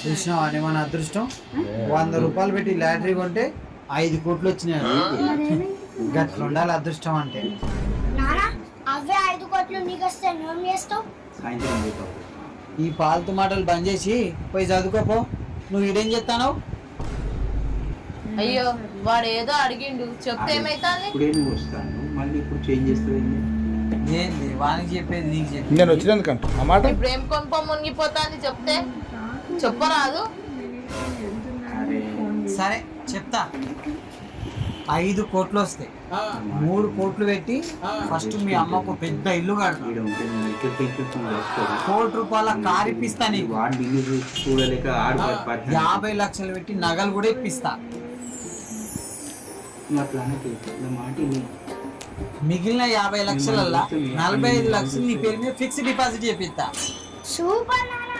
చూసినావా అని మన అదృష్టం 100 రూపాయలు పెట్టి లాటరీ కొంటే 5 కోట్లు వచ్చినాయి. గట్ల ఉండాలి అదృష్టం అంటే. అవే 5 కోట్లు నీకు వస్తే నువ్వు చేస్తావు. ఈ పాలతు మాటలు బంద్ చేసి పోయి చదువుకోపో. నువ్వు ఇదేం చెప్తావు? అయ్యో వాడు ఏదో అడిగిండు చెప్తే ఏమైతుంది? ఏంది వానికి చెప్పేది నీకు చెప్పి నేను వచ్చినందుకంట ఆ మాట. ఇప్పుడు ఏం కొంప మునిగిపోతాంది చెప్తే చెప్పరాదు. సరే చెప్తా. 5 కోట్లు వస్తాయి. 3 కోట్లు పెట్టి ఫస్ట్ మీ అమ్మకు పెద్ద ఇల్లు కడతా. 1 కోటి రూపాయల కారు ఇప్పిస్తా నీకు. 50 లక్షలు పెట్టి నగలు కూడా ఇప్పిస్తా. మిగిలిన 50 లక్షలల్లా 45 లక్షలు నీ పేరు మీద ఫిక్స్డ్ డిపాజిట్ చేపిస్తా. సూపర్ నాన్న.